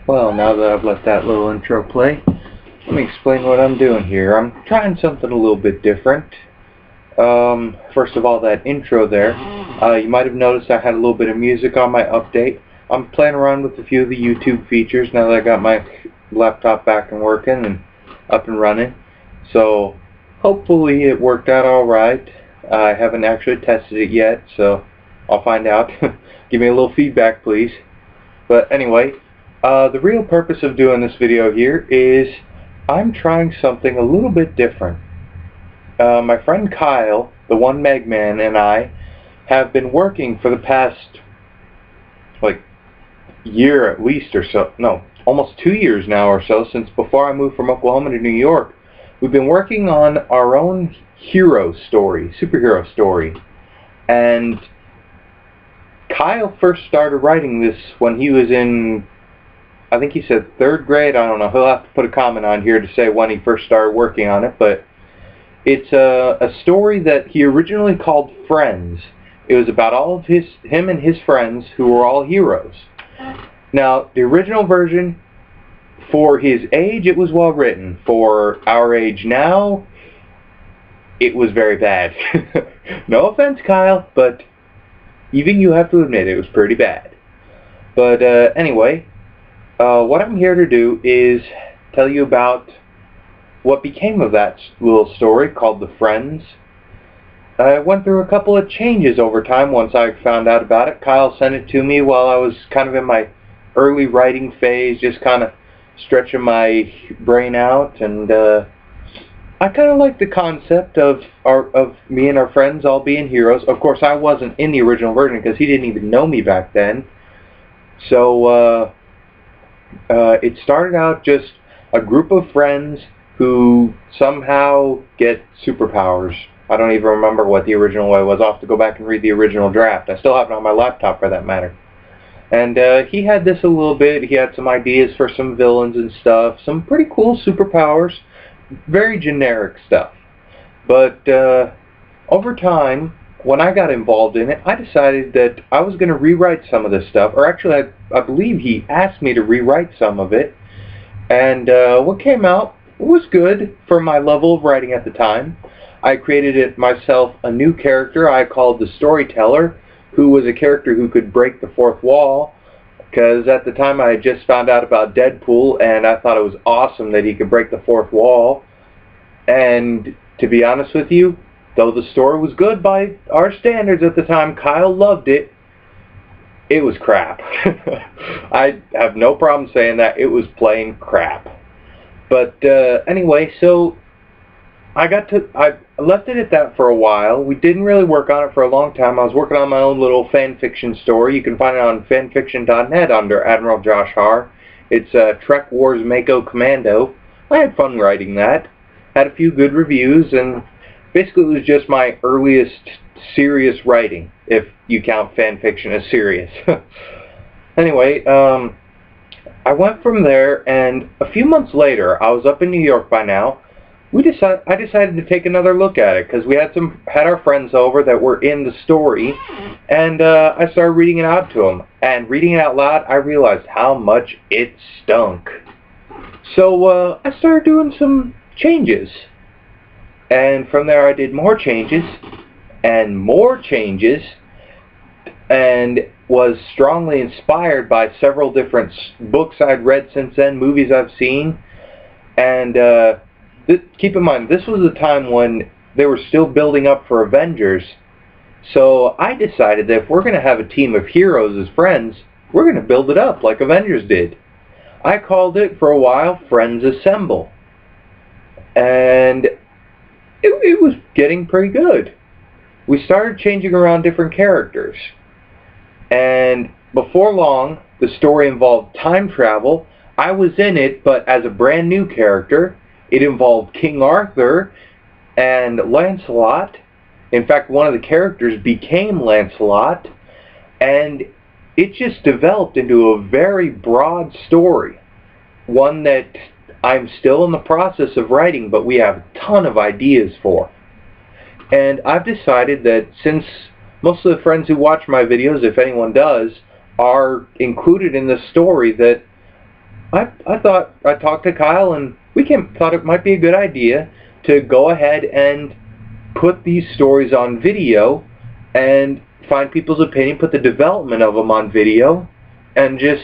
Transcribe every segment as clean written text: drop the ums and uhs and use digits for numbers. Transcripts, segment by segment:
Well, now that I've let that little intro play, let me explain what I'm doing here. I'm trying something a little bit different. First of all, that intro there, you might have noticed I had a little bit of music on my update. I'm playing around with a few of the YouTube features now that I got my laptop back and working and up and running. So, hopefully it worked out alright. I haven't actually tested it yet, so I'll find out. Give me a little feedback, please. But anyway, the real purpose of doing this video here is I'm trying something a little bit different. My friend Kyle, TheOneMegman and I have been working for the past year at least or so, no, almost 2 years now or so, since before I moved from Oklahoma to New York. We've been working on our own hero story, superhero story, and Kyle first started writing this when he was in, I think he said 3rd grade, I don't know, he'll have to put a comment on here to say when he first started working on it, but it's a story that he originally called Friends. It was about all of him and his friends who were all heroes. Now, the original version, for his age, it was well written. For our age now, it was very bad. No offense, Kyle, but even you have to admit it was pretty bad. But anyway, what I'm here to do is tell you about what became of that little story called The Friends. I went through a couple of changes over time once I found out about it. Kyle sent it to me while I was kind of in my early writing phase, just kind of stretching my brain out, and I kind of like the concept of me and our friends all being heroes. Of course, I wasn't in the original version because he didn't even know me back then. So it started out just a group of friends who somehow get superpowers. I don't even remember what the original way was. I'll have to go back and read the original draft. I still have it on my laptop for that matter. And he had this a little bit. He had some ideas for some villains and stuff. Some pretty cool superpowers. Very generic stuff. But over time, when I got involved in it, I decided that I was going to rewrite some of this stuff. Or actually, I believe he asked me to rewrite some of it. And what came out was good for my level of writing at the time. I created it myself a new character I called the Storyteller, who was a character who could break the fourth wall, because at the time I had just found out about Deadpool and I thought it was awesome that he could break the fourth wall. And to be honest with you, though the story was good by our standards at the time, Kyle loved it, it was crap. I have no problem saying that. It was plain crap. But anyway, so I left it at that for a while. We didn't really work on it for a long time. I was working on my own little fan fiction story. You can find it on fanfiction.net under Admiral Josh Har. It's Trek Wars Mako Commando. I had fun writing that. Had a few good reviews, and basically it was just my earliest serious writing, if you count fan fiction as serious. Anyway, I went from there, and a few months later, I was up in New York by now. I decided to take another look at it because we had our friends over that were in the story, and I started reading it out to them. And reading it out loud, I realized how much it stunk. So I started doing some changes, and from there I did more changes and more changes, and was strongly inspired by several different books I'd read since then, movies I've seen, and keep in mind, this was a time when they were still building up for Avengers, so I decided that if we're going to have a team of heroes as friends, we're going to build it up like Avengers did. I called it, for a while, Friends Assemble. And it was getting pretty good. We started changing around different characters. And before long, the story involved time travel. I was in it, but as a brand new character. It involved King Arthur and Lancelot. In fact, one of the characters became Lancelot. And it just developed into a very broad story. One that I'm still in the process of writing, but we have a ton of ideas for. And I've decided that since most of the friends who watch my videos, if anyone does, are included in the story, that I thought I talked to Kyle, and thought it might be a good idea to go ahead and put these stories on video and find people's opinion, put the development of them on video, and just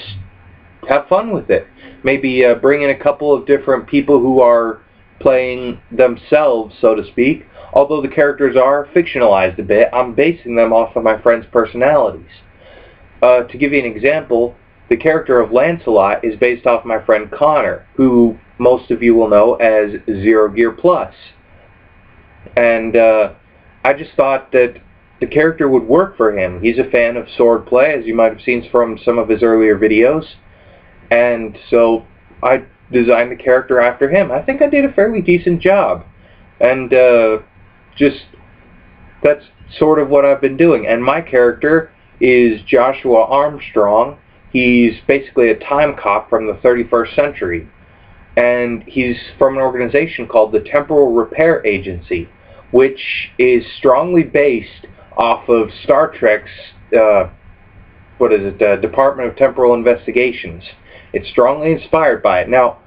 have fun with it. Maybe bring in a couple of different people who are playing themselves, so to speak. Although the characters are fictionalized a bit, I'm basing them off of my friends' personalities. To give you an example, the character of Lancelot is based off my friend Connor, who most of you will know as Zero Gear Plus. And I just thought that the character would work for him. He's a fan of swordplay, as you might have seen from some of his earlier videos. And so I designed the character after him. I think I did a fairly decent job. And that's sort of what I've been doing. And my character is Joshua Armstrong. He's basically a time cop from the 31st century. And he's from an organization called the Temporal Repair Agency, which is strongly based off of Star Trek's, Department of Temporal Investigations. It's strongly inspired by it. Now,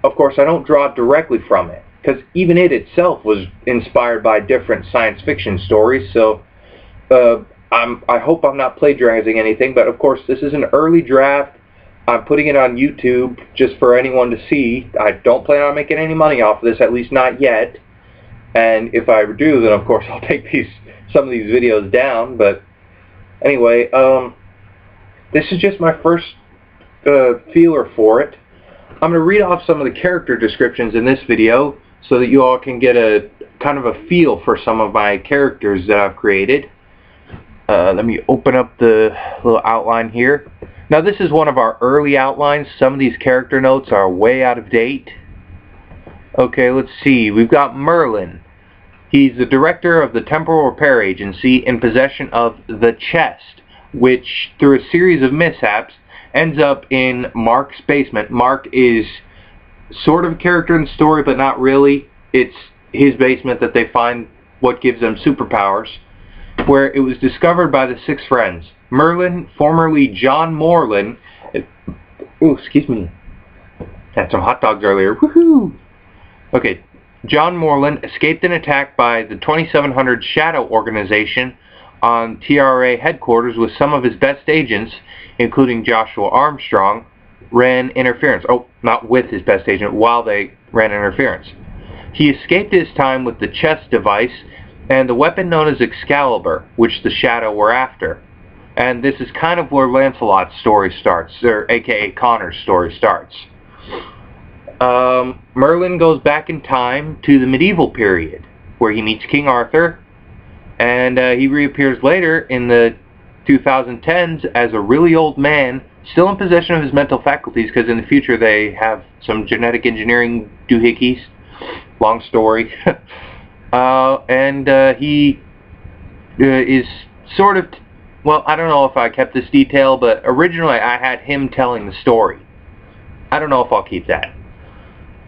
of course, I don't draw directly from it, because even it itself was inspired by different science fiction stories, so I hope I'm not plagiarizing anything, but of course this is an early draft. I'm putting it on YouTube just for anyone to see. I don't plan on making any money off of this, at least not yet. And if I do, then of course I'll take some of these videos down. But anyway, this is just my first feeler for it. I'm going to read off some of the character descriptions in this video so that you all can get a kind of a feel for some of my characters that I've created. Let me open up the little outline here. Now this is one of our early outlines. Some of these character notes are way out of date. Okay, let's see. We've got Merlin. He's the director of the Temporal Repair Agency in possession of the chest, which through a series of mishaps ends up in Mark's basement. Mark is sort of a character in the story, but not really. It's his basement that they find what gives them superpowers, where it was discovered by the six friends. Merlin, formerly John Morlin, excuse me, had some hot dogs earlier, woohoo! Okay, John Morlin escaped an attack by the 2700 Shadow Organization on TRA headquarters with some of his best agents, including Joshua Armstrong, ran interference. Oh, not with his best agent, while they ran interference. He escaped his time with the chest device and the weapon known as Excalibur, which the Shadow were after. And this is kind of where Lancelot's story starts, or aka Connor's story starts. Merlin goes back in time to the medieval period, where he meets King Arthur, and he reappears later in the 2010s as a really old man, still in possession of his mental faculties, because in the future they have some genetic engineering doohickeys. Long story. He is sort of, well, I don't know if I kept this detail, but originally I had him telling the story. I don't know if I'll keep that.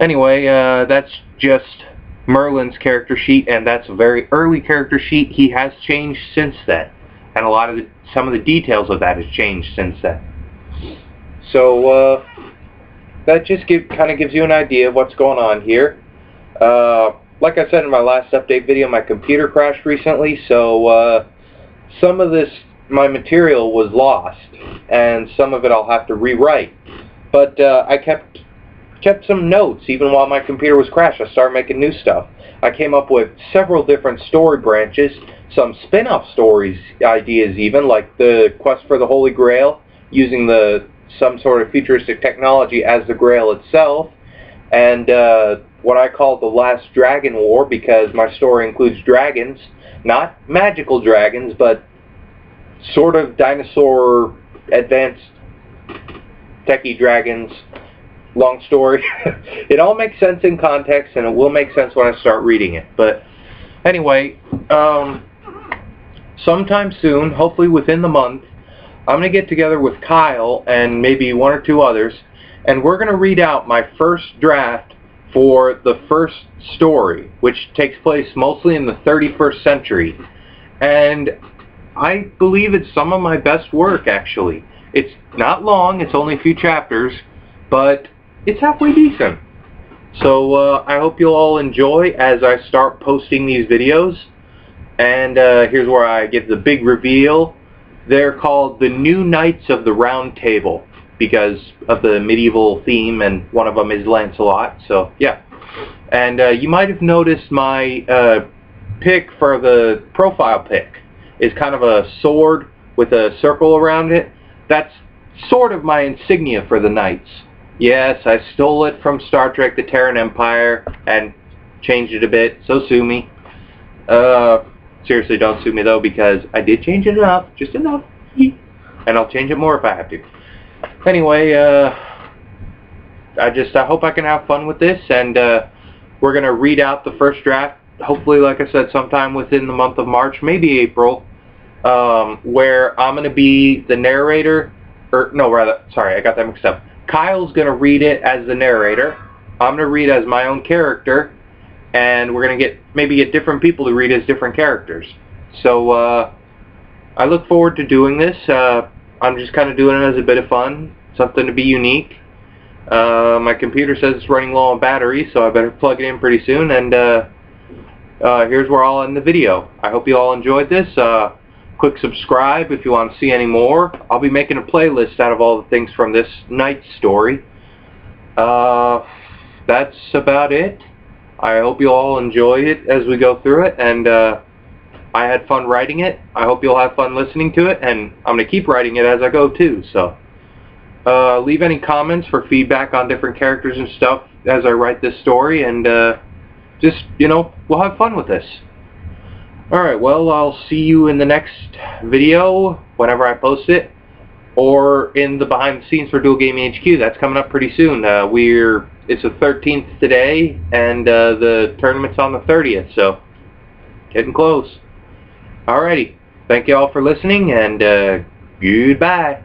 Anyway, that's just Merlin's character sheet, and that's a very early character sheet. He has changed since then, and some of the details of that has changed since then. So that just kind of gives you an idea of what's going on here. Like I said in my last update video, my computer crashed recently, so some of my material was lost, and some of it I'll have to rewrite. But I kept some notes even while my computer was crashed. I started making new stuff. I came up with several different story branches, some spin-off stories ideas even, like the quest for the Holy Grail, using some sort of futuristic technology as the Grail itself, and what I call the Last Dragon War, because my story includes dragons, not magical dragons, but sort of dinosaur advanced techie dragons. Long story. It all makes sense in context, and it will make sense when I start reading it. But anyway, sometime soon, hopefully within the month, I'm going to get together with Kyle and maybe one or two others, and we're going to read out my first draft for the first story, which takes place mostly in the 31st century. And I believe it's some of my best work, actually. It's not long, it's only a few chapters, but it's halfway decent. So I hope you'll all enjoy as I start posting these videos. And here's where I give the big reveal. They're called the New Knights of the Round Table because of the medieval theme, and one of them is Lancelot. So yeah. And you might have noticed my pick for the profile pic is kind of a sword with a circle around it. That's sort of my insignia for the Knights. Yes, I stole it from Star Trek: The Terran Empire and changed it a bit, so sue me. Seriously, don't sue me though, because I did change it enough, just enough, and I'll change it more if I have to. Anyway, I hope I can have fun with this, and we're going to read out the first draft, hopefully, like I said, sometime within the month of March, maybe April, where I'm going to be the narrator, or no, rather, sorry, I got that mixed up. Kyle's going to read it as the narrator. I'm going to read as my own character, and we're going to maybe get different people to read as different characters. So I look forward to doing this. I'm just kind of doing it as a bit of fun, something to be unique. My computer says it's running low on battery, so I better plug it in pretty soon. And here's where I'll end the video. I hope you all enjoyed this. Click subscribe if you want to see any more. I'll be making a playlist out of all the things from this night story. That's about it. I hope you all enjoy it as we go through it, and I had fun writing it. I hope you'll have fun listening to it, and I'm going to keep writing it as I go too. So leave any comments for feedback on different characters and stuff as I write this story, and just, you know, we'll have fun with this. Alright, well, I'll see you in the next video whenever I post it, or in the behind the scenes for Dual Gaming HQ. That's coming up pretty soon. It's the 13th today, and the tournament's on the 30th, so getting close. Alrighty, thank you all for listening, and goodbye.